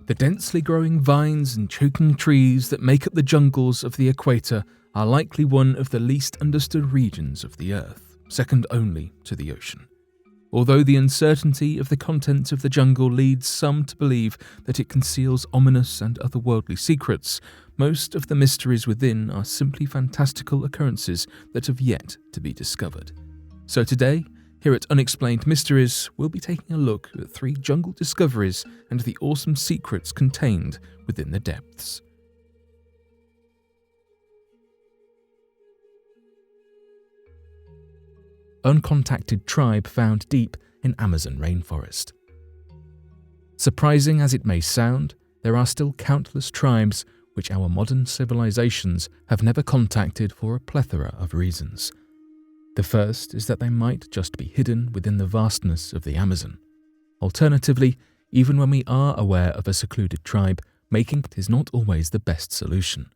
The densely growing vines and choking trees that make up the jungles of the equator are likely one of the least understood regions of the Earth, second only to the ocean. Although the uncertainty of the contents of the jungle leads some to believe that it conceals ominous and otherworldly secrets, most of the mysteries within are simply fantastical occurrences that have yet to be discovered. So today, here at Unexplained Mysteries, we'll be taking a look at 3 jungle discoveries and the awesome secrets contained within the depths. Uncontacted Tribe found deep in Amazon rainforest. Surprising as it may sound, there are still countless tribes which our modern civilizations have never contacted for a plethora of reasons. The first is that they might just be hidden within the vastness of the Amazon. Alternatively, even when we are aware of a secluded tribe, making it is not always the best solution.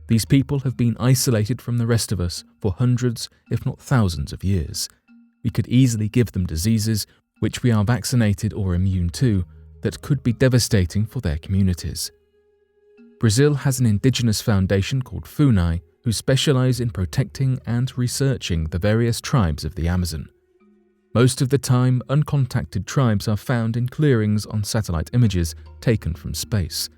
These people have been isolated from the rest of us for hundreds, if not thousands of years. We could easily give them diseases which we are vaccinated or immune to that could be devastating for their communities. Brazil has an indigenous foundation called FUNAI who specialize in protecting and researching the various tribes of the Amazon. Most of the time, uncontacted tribes are found in clearings on satellite images taken from space.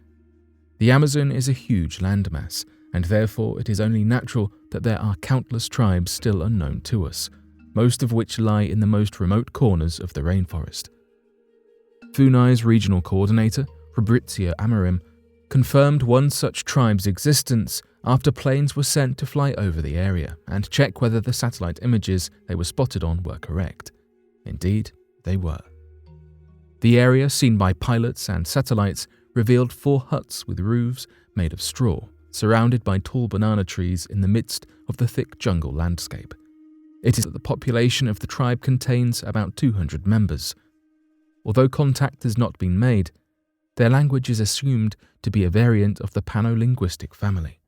The Amazon is a huge landmass, and therefore it is only natural that there are countless tribes still unknown to us, most of which lie in the most remote corners of the rainforest. FUNAI's regional coordinator, Fabrizio Amorim, confirmed one such tribe's existence after planes were sent to fly over the area and check whether the satellite images they were spotted on were correct. Indeed, they were. The area seen by pilots and satellites revealed 4 huts with roofs made of straw, surrounded by tall banana trees in the midst of the thick jungle landscape. It is that the population of the tribe contains about 200 members. Although contact has not been made, their language is assumed to be a variant of the Pano-linguistic family.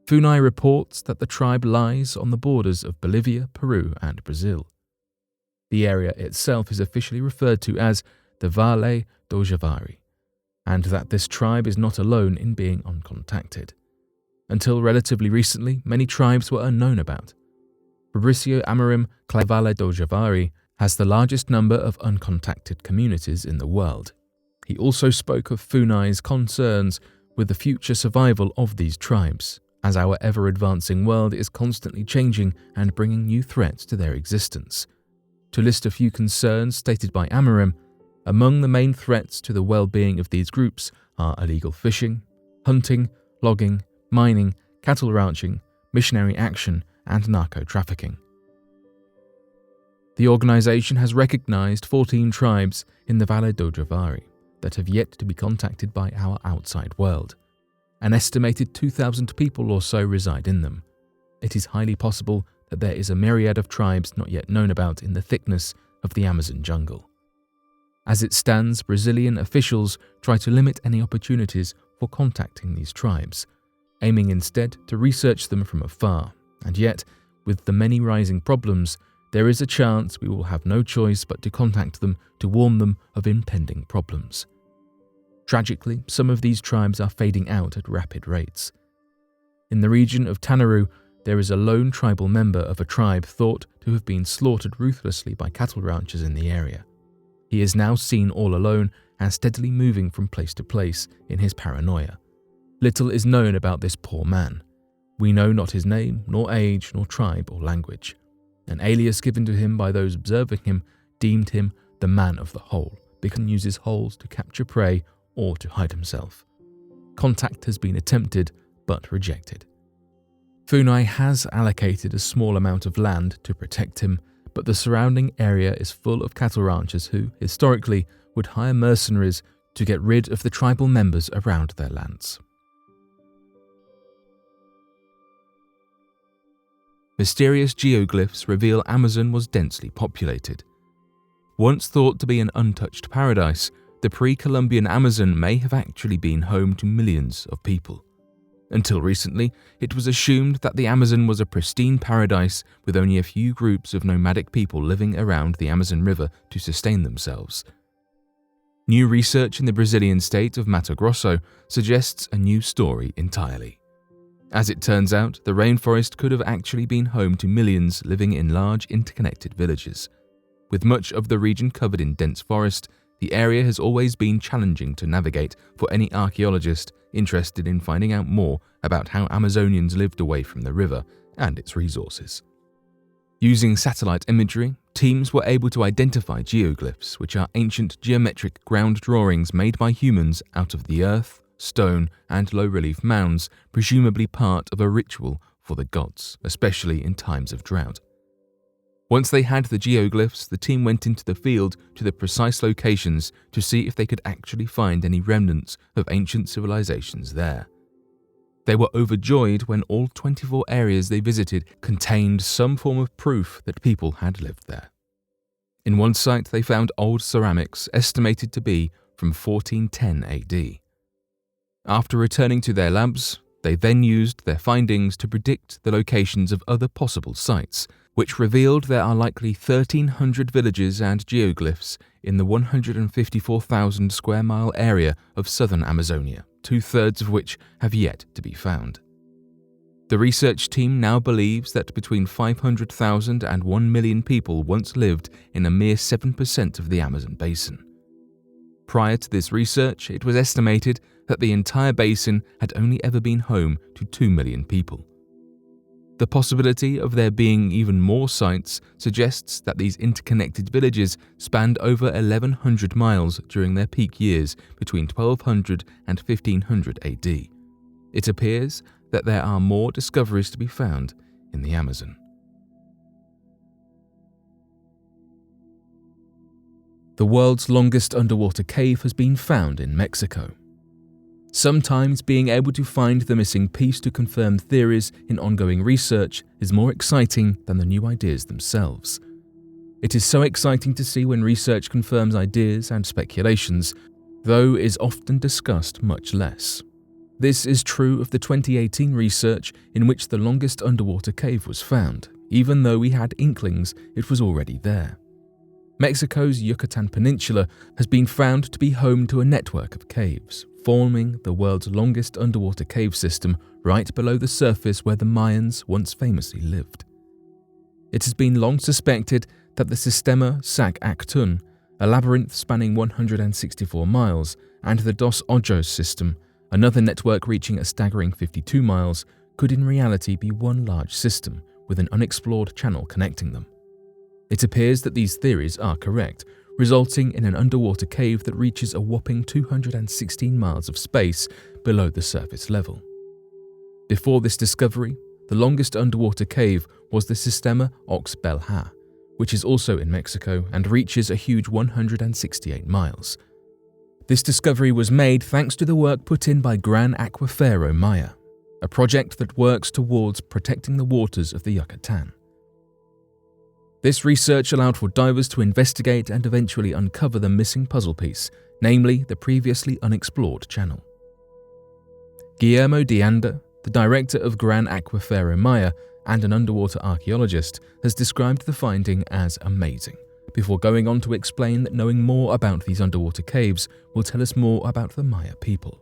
FUNAI reports that the tribe lies on the borders of Bolivia, Peru, and Brazil. The area itself is officially referred to as the Vale do Javari, and that this tribe is not alone in being uncontacted. Until relatively recently, many tribes were unknown about. Fabrizio Amorim claims Vale do Javari has the largest number of uncontacted communities in the world. He also spoke of FUNAI's concerns with the future survival of these tribes, as our ever-advancing world is constantly changing and bringing new threats to their existence. To list a few concerns stated by Amorim, among the main threats to the well-being of these groups are illegal fishing, hunting, logging, mining, cattle ranching, missionary action, and narco-trafficking. The organization has recognized 14 tribes in the Vale do Javari that have yet to be contacted by our outside world. An estimated 2,000 people or so reside in them. It is highly possible that there is a myriad of tribes not yet known about in the thickness of the Amazon jungle. As it stands, Brazilian officials try to limit any opportunities for contacting these tribes, aiming instead to research them from afar, and yet, with the many rising problems, there is a chance we will have no choice but to contact them to warn them of impending problems. Tragically, some of these tribes are fading out at rapid rates. In the region of Tanaru, there is a lone tribal member of a tribe thought to have been slaughtered ruthlessly by cattle ranchers in the area. He is now seen all alone and steadily moving from place to place in his paranoia. Little is known about this poor man. We know not his name, nor age, nor tribe or language. An alias given to him by those observing him deemed him the man of the hole, because he uses holes to capture prey or to hide himself. Contact has been attempted, but rejected. FUNAI has allocated a small amount of land to protect him, but the surrounding area is full of cattle ranchers who, historically, would hire mercenaries to get rid of the tribal members around their lands. Mysterious geoglyphs reveal Amazon was densely populated. Once thought to be an untouched paradise, the pre-Columbian Amazon may have actually been home to millions of people. Until recently, it was assumed that the Amazon was a pristine paradise with only a few groups of nomadic people living around the Amazon River to sustain themselves. New research in the Brazilian state of Mato Grosso suggests a new story entirely. As it turns out, the rainforest could have actually been home to millions living in large interconnected villages. With much of the region covered in dense forest, the area has always been challenging to navigate for any archaeologist interested in finding out more about how Amazonians lived away from the river and its resources. Using satellite imagery, teams were able to identify geoglyphs, which are ancient geometric ground drawings made by humans out of the earth, stone, and low-relief mounds, presumably part of a ritual for the gods, especially in times of drought. Once they had the geoglyphs, the team went into the field to the precise locations to see if they could actually find any remnants of ancient civilizations there. They were overjoyed when all 24 areas they visited contained some form of proof that people had lived there. In one site, they found old ceramics estimated to be from 1410 AD. After returning to their labs, they then used their findings to predict the locations of other possible sites, which revealed there are likely 1,300 villages and geoglyphs in the 154,000 square mile area of southern Amazonia, 2/3 of which have yet to be found. The research team now believes that between 500,000 and 1 million people once lived in a mere 7% of the Amazon basin. Prior to this research, it was estimated that the entire basin had only ever been home to 2 million people. The possibility of there being even more sites suggests that these interconnected villages spanned over 1,100 miles during their peak years between 1200 and 1500 AD. It appears that there are more discoveries to be found in the Amazon. The world's longest underwater cave has been found in Mexico. Sometimes being able to find the missing piece to confirm theories in ongoing research is more exciting than the new ideas themselves. It is so exciting to see when research confirms ideas and speculations, though is often discussed much less. This is true of the 2018 research in which the longest underwater cave was found, even though we had inklings it was already there. Mexico's Yucatan Peninsula has been found to be home to a network of caves, forming the world's longest underwater cave system right below the surface where the Mayans once famously lived. It has been long suspected that the Sistema Sac Actun, a labyrinth spanning 164 miles, and the Dos Ojos system, another network reaching a staggering 52 miles, could in reality be one large system with an unexplored channel connecting them. It appears that these theories are correct, resulting in an underwater cave that reaches a whopping 216 miles of space below the surface level. Before this discovery, the longest underwater cave was the Sistema Ox Belha, which is also in Mexico and reaches a huge 168 miles. This discovery was made thanks to the work put in by Gran Acuífero Maya, a project that works towards protecting the waters of the Yucatan. This research allowed for divers to investigate and eventually uncover the missing puzzle piece, namely the previously unexplored channel. Guillermo de Anda, the director of Gran Acuífero Maya and an underwater archaeologist, has described the finding as amazing, before going on to explain that knowing more about these underwater caves will tell us more about the Maya people.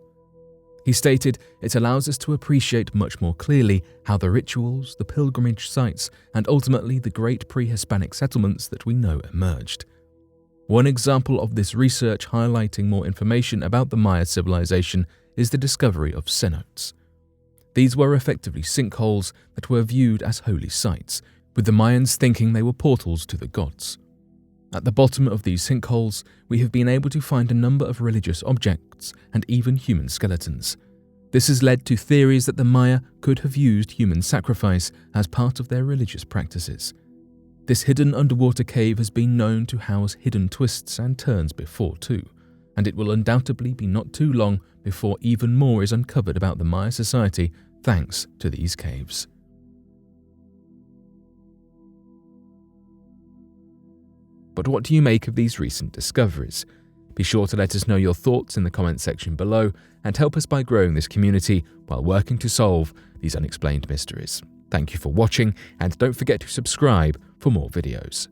He stated, "It allows us to appreciate much more clearly how the rituals, the pilgrimage sites, and ultimately the great pre-Hispanic settlements that we know emerged." One example of this research highlighting more information about the Maya civilization is the discovery of cenotes. These were effectively sinkholes that were viewed as holy sites, with the Mayans thinking they were portals to the gods. At the bottom of these sinkholes, we have been able to find a number of religious objects and even human skeletons. This has led to theories that the Maya could have used human sacrifice as part of their religious practices. This hidden underwater cave has been known to house hidden twists and turns before too, and it will undoubtedly be not too long before even more is uncovered about the Maya society thanks to these caves. But what do you make of these recent discoveries? Be sure to let us know your thoughts in the comments section below and help us by growing this community while working to solve these unexplained mysteries. Thank you for watching, and don't forget to subscribe for more videos.